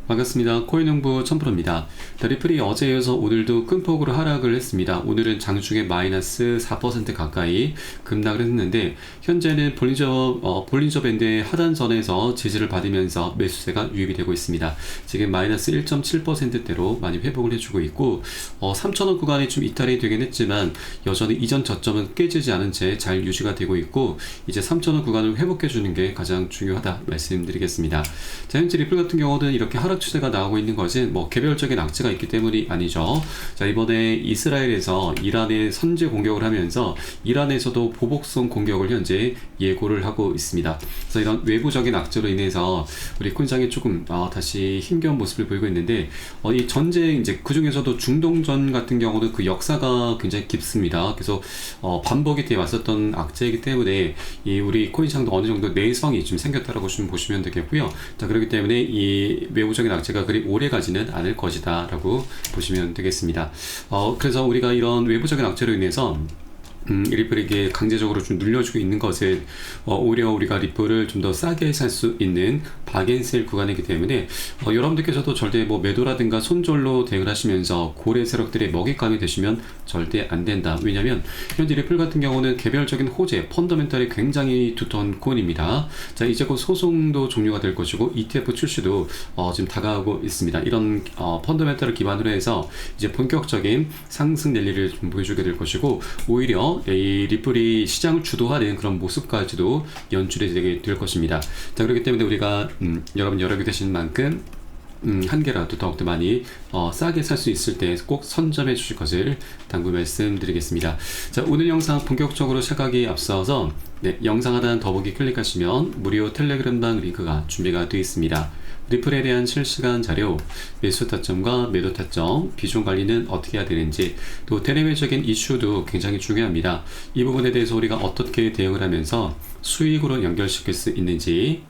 반갑습니다. 코인정보 첨프로입니다. 리플이 어제에 이어서 오늘도 큰 폭으로 하락을 했습니다. 오늘은 장중에 마이너스 4% 가까이 급락을 했는데 현재는 볼린저 밴드의 하단선에서 지지를 받으면서 매수세가 유입이 되고 있습니다. 지금 마이너스 1.7%대로 많이 회복을 해주고 있고 3,000원 구간이 좀 이탈이 되긴 했지만 여전히 이전 저점은 깨지지 않은 채 잘 유지가 되고 있고 이제 3,000원 구간을 회복해주는 게 가장 중요하다 말씀드리겠습니다. 자, 현재 리플 같은 경우는 이렇게 하락 추세가 나오고 있는 것은 개별적인 악재가 있기 때문이 아니죠. 자, 이번에 이스라엘에서 이란에 선제 공격을 하면서 이란에서도 보복성 공격을 현재 예고를 하고 있습니다. 그래서 이런 외부적인 악재로 인해서 우리 코인상이 조금 다시 힘겨운 모습을 보이고 있는데 이 전쟁 이제 그 중에서도 중동전 같은 경우는 그 역사가 굉장히 깊습니다. 그래서 반복이 되어 왔었던 악재이기 때문에 이 우리 코인상도 어느 정도 내성이 좀 생겼다라고 좀 보시면 되겠고요. 자, 그렇기 때문에 이 외부적인 악재가 그리 오래 가지는 않을 것이다 라고 보시면 되겠습니다. 그래서 우리가 이런 외부적인 악재로 인해서 리플에게 강제적으로 좀 눌려주고 있는 것은 오히려 우리가 리플을 좀 더 싸게 살 수 있는 박앤셀 구간이기 때문에 여러분들께서도 절대 매도라든가 손절로 대응을 하시면서 고래 세력들의 먹잇감이 되시면 절대 안 된다. 왜냐하면 현재 리플 같은 경우는 개별적인 호재, 펀더멘탈이 굉장히 두터운 코인입니다. 자, 이제 곧 소송도 종료가 될 것이고 ETF 출시도 지금 다가오고 있습니다. 이런 펀더멘탈을 기반으로 해서 이제 본격적인 상승 랠리를 좀 보여주게 될 것이고 오히려 이 리플이 시장을 주도하는 그런 모습까지도 연출이 되게 될 것입니다. 자, 그렇기 때문에 우리가 여러분 여력이 되신 만큼 한 개라도 더욱더 많이 싸게 살 수 있을 때 꼭 선점해 주실 것을 당부 말씀드리겠습니다. 자, 오늘 영상 본격적으로 시작하기에 앞서서 영상 하단 더보기 클릭하시면 무료 텔레그램방 링크가 준비가 되어 있습니다. 리플에 대한 실시간 자료, 매수 타점과 매도 타점, 비중 관리는 어떻게 해야 되는지, 또 대내외적인 이슈도 굉장히 중요합니다. 이 부분에 대해서 우리가 어떻게 대응을 하면서 수익으로 연결시킬 수 있는지,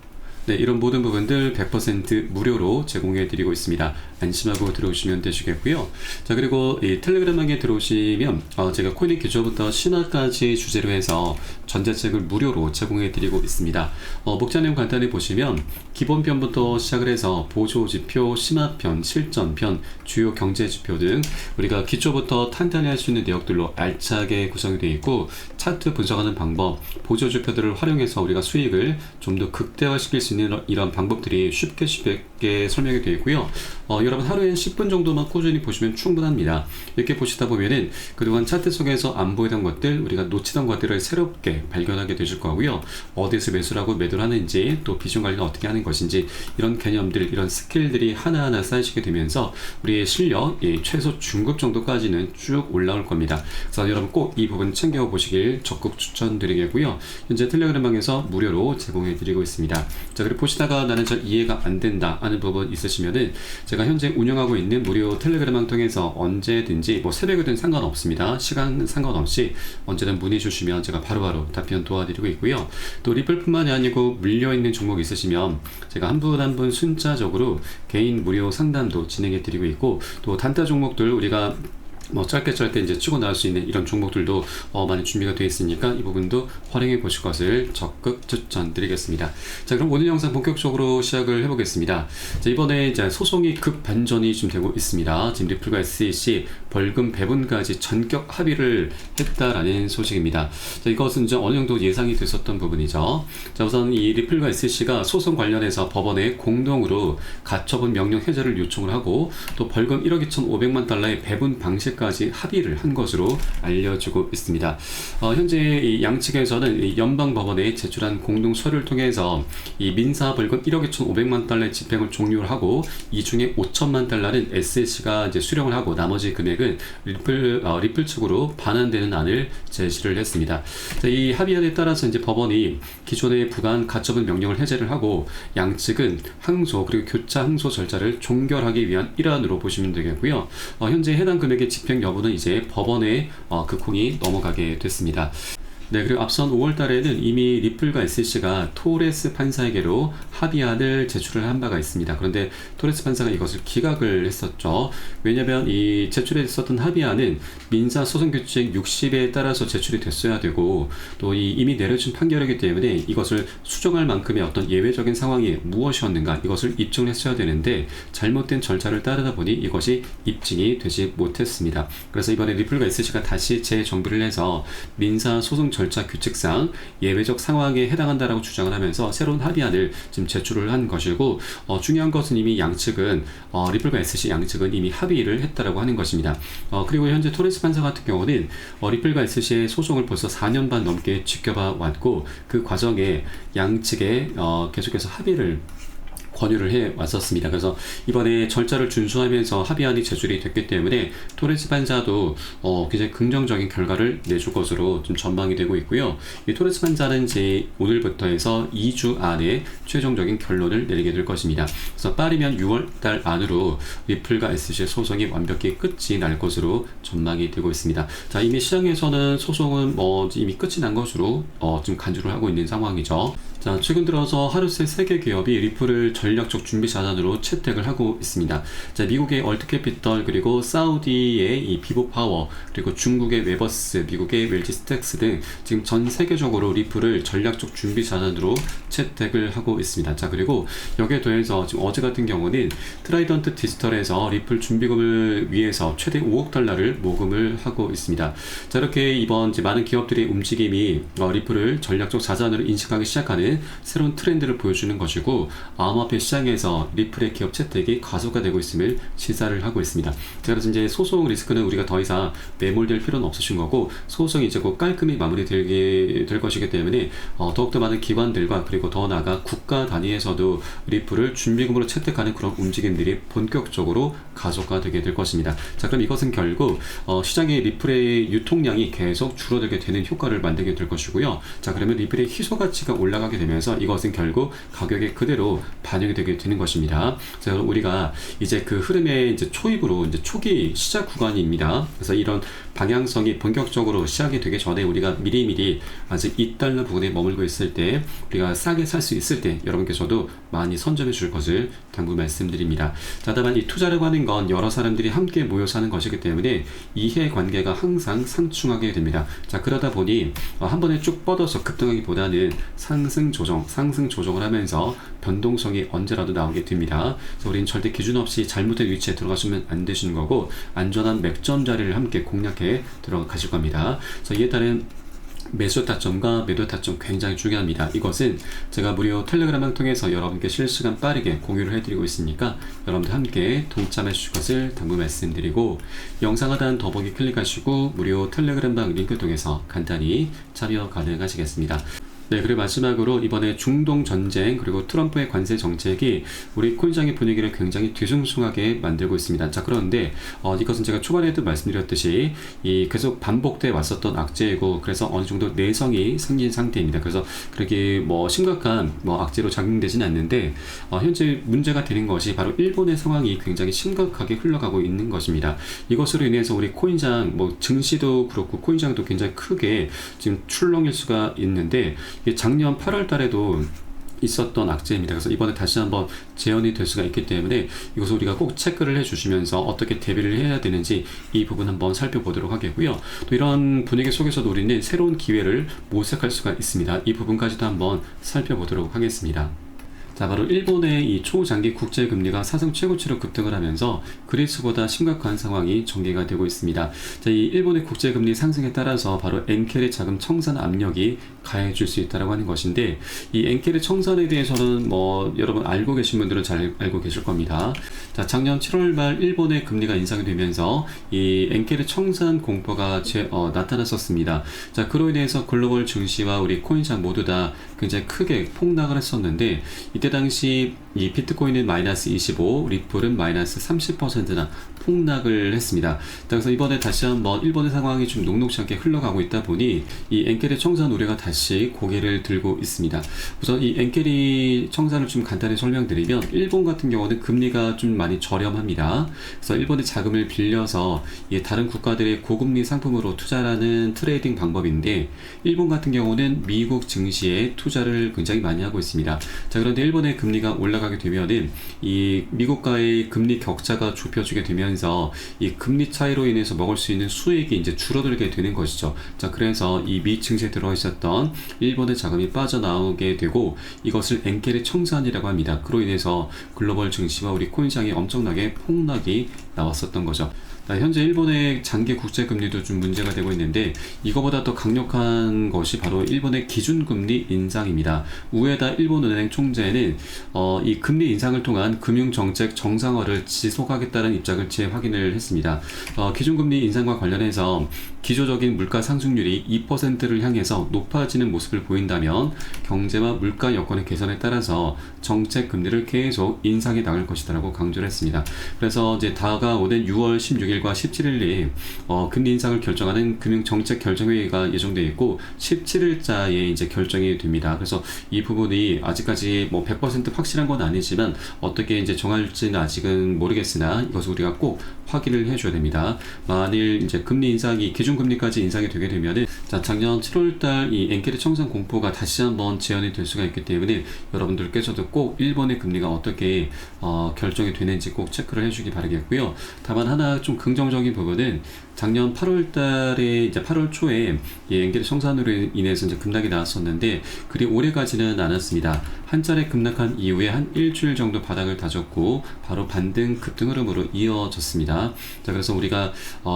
이런 모든 부분들 100% 무료로 제공해 드리고 있습니다. 안심하고 들어오시면 되시겠고요. 자, 그리고 이 텔레그램방에 들어오시면 제가 코인의 기초부터 신화까지 주제로 해서 전자책을 무료로 제공해 드리고 있습니다. 목차 내용 간단히 보시면 기본편부터 시작을 해서 보조지표, 심화편, 실전편, 주요 경제지표 등 우리가 기초부터 탄탄히 할 수 있는 내역들로 알차게 구성이 되어 있고 차트 분석하는 방법, 보조지표들을 활용해서 우리가 수익을 좀 더 극대화시킬 수 있는 이런 방법들이 쉽게 설명이 되어 있고요. 여러분 하루에 10분 정도만 꾸준히 보시면 충분합니다. 이렇게 보시다 보면은 그동안 차트 속에서 안 보이던 것들, 우리가 놓치던 것들을 새롭게 발견하게 되실 거고요. 어디서 매수를 하고 매도를 하는지, 또 비중 관리는 어떻게 하는 것인지, 이런 개념들, 이런 스킬들이 하나하나 쌓이시게 되면서 우리의 실력 최소 중급 정도까지는 쭉 올라올 겁니다. 그래서 여러분 꼭 이 부분 챙겨 보시길 적극 추천드리겠고요. 현재 텔레그램방에서 무료로 제공해 드리고 있습니다. 자, 그리고 보시다가 나는 잘 이해가 안 된다 하는 부분 있으시면은 제가 현재 운영하고 있는 무료 텔레그램방 통해서 언제든지 새벽이든 상관없습니다. 시간 상관없이 언제든 문의 주시면 제가 바로바로 답변 도와드리고 있고요. 또 리플뿐만이 아니고 물려있는 종목 있으시면 제가 한 분 한 분 순차적으로 개인 무료 상담도 진행해 드리고 있고, 또 단타 종목들 우리가 짧게 이제 치고 나올 수 있는 이런 종목들도 많이 준비가 되어 있으니까 이 부분도 활용해 보실 것을 적극 추천드리겠습니다. 자, 그럼 오늘 영상 본격적으로 시작을 해보겠습니다. 자, 이번에 이제 소송이 급 반전이 좀 되고 있습니다. 지금 리플과 SEC 벌금 배분까지 전격 합의를 했다라는 소식입니다. 자, 이것은 이제 어느 정도 예상이 됐었던 부분이죠. 자, 우선 이 리플과 SEC가 소송 관련해서 법원에 공동으로 가처분 명령 해제를 요청을 하고 또 벌금 1억 2,500만 달러의 배분 방식까지 합의를 한 것으로 알려지고 있습니다. 현재 이 양측에서는 이 연방법원에 제출한 공동 서류를 통해서 이 민사 벌금 1억 2,500만 달러의 집행을 종료를 하고 이 중에 5천만 달러는 SEC가 이제 수령을 하고 나머지 금액은 리플 측으로 반환되는 안을 제시를 했습니다. 자, 이 합의안에 따라서 이제 법원이 기존의 부관 가처분 명령을 해제를 하고 양측은 항소 그리고 교차 항소 절차를 종결하기 위한 일환으로 보시면 되겠고요. 현재 해당 금액의 집행 여부는 이제 법원의 극홍이 넘어가게 됐습니다. 네, 그리고 앞선 5월 달에는 이미 리플과 SEC가 토레스 판사에게로 합의안을 제출을 한 바가 있습니다. 그런데 토레스 판사가 이것을 기각을 했었죠. 왜냐하면 이 제출했었던 합의안은 민사소송규칙 60에 따라서 제출이 됐어야 되고 또 이 이미 내려진 판결이기 때문에 이것을 수정할 만큼의 어떤 예외적인 상황이 무엇이었는가 이것을 입증을 했어야 되는데 잘못된 절차를 따르다 보니 이것이 입증이 되지 못했습니다. 그래서 이번에 리플과 SEC가 다시 재정비를 해서 민사소송 절차 규칙상 예외적 상황에 해당한다라고 주장을 하면서 새로운 합의안을 지금 제출을 한 것이고 중요한 것은 이미 양측은 리플과 SEC 양측은 이미 합의를 했다라고 하는 것입니다. 그리고 현재 토레스 판사 같은 경우는 리플과 SEC의 소송을 벌써 4년 반 넘게 지켜봐 왔고 그 과정에 양측에 계속해서 합의를 권유를 해 왔었습니다. 그래서 이번에 절차를 준수하면서 합의안이 제출이 됐기 때문에 토레스 판사도 굉장히 긍정적인 결과를 내줄 것으로 좀 전망이 되고 있고요. 이 토레스 판사는 이제 오늘부터 해서 2주 안에 최종적인 결론을 내리게 될 것입니다. 그래서 빠르면 6월 달 안으로 리플과 SEC의 소송이 완벽히 끝이 날 것으로 전망이 되고 있습니다. 자, 이미 시장에서는 소송은 이미 끝이 난 것으로 지금 간주를 하고 있는 상황이죠. 자, 최근 들어서 하루세 세계 기업이 리플을 전략적 준비 자산으로 채택을 하고 있습니다. 자, 미국의 얼트캐피털 그리고 사우디의 이 비보파워 그리고 중국의 웨버스, 미국의 웰지스텍스 등 지금 전 세계적으로 리플을 전략적 준비 자산으로 채택을 하고 있습니다. 자, 그리고 여기에 더해서 지금 어제 같은 경우는 트라이던트 디지털에서 리플 준비금을 위해서 최대 5억 달러를 모금을 하고 있습니다. 자, 이렇게 이번 이제 많은 기업들의 움직임이 리플을 전략적 자산으로 인식하기 시작하는 새로운 트렌드를 보여주는 것이고 암호화폐 시장에서 리플의 기업 채택이 가속화되고 있음을 시사를 하고 있습니다. 그래서 이제 소송 리스크는 우리가 더 이상 매몰될 필요는 없으신 거고 소송이 이제 곧 깔끔히 마무리되게 될 것이기 때문에 더욱더 많은 기관들과 그리고 더 나아가 국가 단위에서도 리플을 준비금으로 채택하는 그런 움직임들이 본격적으로 가속화되게 될 것입니다. 자, 그럼 이것은 결국 시장의 리플의 유통량이 계속 줄어들게 되는 효과를 만들게 될 것이고요. 자, 그러면 리플의 희소 가치가 올라가게 되면서 이것은 결국 가격에 그대로 반영이 되게 되는 것입니다. 그래서 우리가 이제 그 흐름의 이제 초입으로 이제 초기 시작 구간입니다. 그래서 이런 방향성이 본격적으로 시작이 되기 전에 우리가 미리미리 아직 2달러 부근에 머물고 있을 때 우리가 싸게 살 수 있을 때 여러분께서도 많이 선점해 줄 것을 당부 말씀드립니다. 자, 다만 이 투자라고 하는 건 여러 사람들이 함께 모여서 하는 것이기 때문에 이해관계가 항상 상충하게 됩니다. 자, 그러다 보니 한 번에 쭉 뻗어서 급등하기보다는 상승 조정을 하면서 변동성이 언제라도 나오게 됩니다. 그래서 우리는 절대 기준 없이 잘못된 위치에 들어가시면 안 되시는 거고 안전한 맥점 자리를 함께 공략해 들어가실 겁니다. 그래서 이에 따른 매수 타점과 매도 타점 굉장히 중요합니다. 이것은 제가 무료 텔레그램을 통해서 여러분께 실시간 빠르게 공유를 해드리고 있으니까 여러분들 함께 동참해 주실 것을 당부 말씀드리고 영상 하단 더보기 클릭하시고 무료 텔레그램방 링크 통해서 간단히 참여 가능하시겠습니다. 네, 그리고 마지막으로 이번에 중동 전쟁 그리고 트럼프의 관세 정책이 우리 코인장의 분위기를 굉장히 뒤숭숭하게 만들고 있습니다. 자, 그런데 이것은 제가 초반에도 말씀드렸듯이 이 계속 반복돼 왔었던 악재이고 그래서 어느 정도 내성이 생긴 상태입니다. 그래서 그렇게 심각한 악재로 작용되지는 않는데 현재 문제가 되는 것이 바로 일본의 상황이 굉장히 심각하게 흘러가고 있는 것입니다. 이것으로 인해서 우리 코인장 증시도 그렇고 코인장도 굉장히 크게 지금 출렁일 수가 있는데 이게 작년 8월 달에도 있었던 악재입니다. 그래서 이번에 다시 한번 재현이 될 수가 있기 때문에 이것을 우리가 꼭 체크를 해주시면서 어떻게 대비를 해야 되는지 이 부분 한번 살펴보도록 하겠고요. 또 이런 분위기 속에서도 우리는 새로운 기회를 모색할 수가 있습니다. 이 부분까지도 한번 살펴보도록 하겠습니다. 자, 바로 일본의 이 초장기 국제금리가 사상 최고치로 급등을 하면서 그리스보다 심각한 상황이 전개가 되고 있습니다. 자, 이 일본의 국제금리 상승에 따라서 바로 엔켈의 자금 청산 압력이 가해질 수 있다고 하는 것인데 이 엔켈의 청산에 대해서는 여러분 알고 계신 분들은 잘 알고 계실 겁니다. 자, 작년 7월 말 일본의 금리가 인상이 되면서 이 엔켈의 청산 공포가 나타났었습니다. 자, 그로 인해서 글로벌 증시와 우리 코인장 모두 다 굉장히 크게 폭락을 했었는데 이때 이때 당시 이 비트코인은 마이너스 25, 리플은 마이너스 30%나 폭락을 했습니다. 그래서 이번에 다시 한번 일본의 상황이 좀 녹록지 않게 흘러가고 있다 보니 이 엔케리 청산 우려가 다시 고개를 들고 있습니다. 우선 이 엔케리 청산을 좀 간단히 설명드리면, 일본 같은 경우는 금리가 좀 많이 저렴합니다. 그래서 일본의 자금을 빌려서 다른 국가들의 고금리 상품으로 투자하는 트레이딩 방법인데, 일본 같은 경우는 미국 증시에 투자를 굉장히 많이 하고 있습니다. 자, 그런데 일본의 금리가 올라가게 되면은 이 미국과의 금리 격차가 좁혀지게 되면서 이 금리 차이로 인해서 먹을 수 있는 수익이 이제 줄어들게 되는 것이죠. 자, 그래서 이 미 증시에 들어 있었던 일본의 자금이 빠져나오게 되고, 이것을 엔케리 청산이라고 합니다. 그로 인해서 글로벌 증시와 우리 코인 시장이 엄청나게 폭락이 나왔었던 거죠. 현재 일본의 장기 국채 금리도 좀 문제가 되고 있는데, 이거보다 더 강력한 것이 바로 일본의 기준금리 인상입니다. 우에다 일본은행 총재는 이 금리 인상을 통한 금융정책 정상화를 지속하겠다는 입장을 재확인을 했습니다. 기준금리 인상과 관련해서 기조적인 물가 상승률이 2%를 향해서 높아지는 모습을 보인다면 경제와 물가 여건의 개선에 따라서 정책 금리를 계속 인상해 나갈 것이다라고 강조를 했습니다. 그래서 이제 다가오는 6월 16일과 17일에 금리 인상을 결정하는 금융정책결정회의가 예정되어 있고, 17일자에 이제 결정이 됩니다. 그래서 이 부분이 아직까지 뭐 100% 확실한 건 아니지만 어떻게 이제 정할지는 아직은 모르겠으나 이것을 우리가 꼭 확인을 해줘야 됩니다. 만일 이제 금리 인상이 기준금리까지 인상이 되게 되면은, 자, 작년 7월달 이 엔케리 청산 공포가 다시 한번 재현이 될 수가 있기 때문에 여러분들께서도 꼭 일본의 금리가 어떻게 결정이 되는지 꼭 체크를 해주기 바라겠고요. 다만 하나 좀 긍정적인 부분은, 작년 8월달에 이제 8월 초에 이 엔케리 청산으로 인해서 이제 급락이 나왔었는데 그리 오래 가지는 않았습니다. 한 차례 급락한 이후에 한 일주일 정도 바닥을 다졌고 바로 반등 급등 흐름으로 이어졌습니다. 자, 그래서 우리가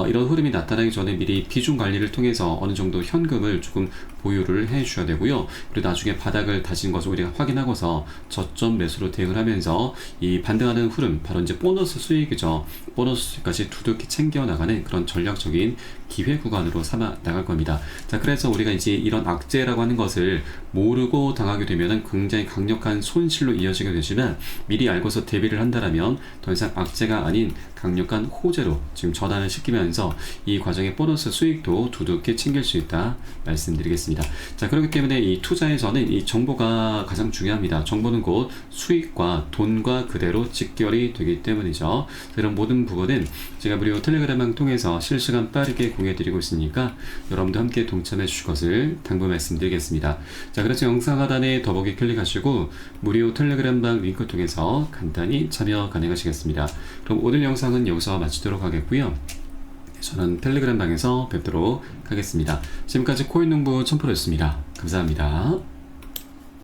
이런 흐름이 나타나기 전에 미리 비중 관리를 통해서 어느 정도 현금을 조금 보유를 해 주셔야 되고요. 그리고 나중에 바닥을 다진 것을 우리가 확인하고서 저점 매수로 대응을 하면서 이 반등하는 흐름, 바로 이제 보너스 수익이죠. 보너스 수익까지 두둑히 챙겨 나가는 그런 전략적인 기회 구간으로 삼아 나갈 겁니다. 자, 그래서 우리가 이제 이런 악재라고 하는 것을 모르고 당하게 되면은 굉장히 강력한 손실로 이어지게 되지만, 미리 알고서 대비를 한다라면 더 이상 악재가 아닌 강력한 호재로 지금 전환을 시키면서 이 과정의 보너스 수익도 두둑히 챙길 수 있다 말씀드리겠습니다. 자, 그렇기 때문에 이 투자에서는 이 정보가 가장 중요합니다. 정보는 곧 수익과 돈과 그대로 직결이 되기 때문이죠. 이런 모든 부분은 제가 무료 텔레그램을 통해서 실시간 빠르게 공유해드리고 있으니까 여러분도 함께 동참해 주실 것을 당부 말씀드리겠습니다. 자, 그래서 영상 하단에 더보기 클릭하시고 무료 텔레그램방 링크 통해서 간단히 참여 가능하시겠습니다. 그럼 오늘 영상은 여기서 마치도록 하겠고요. 저는 텔레그램방에서 뵙도록 하겠습니다. 지금까지 코인농부 첨프로였습니다. 감사합니다.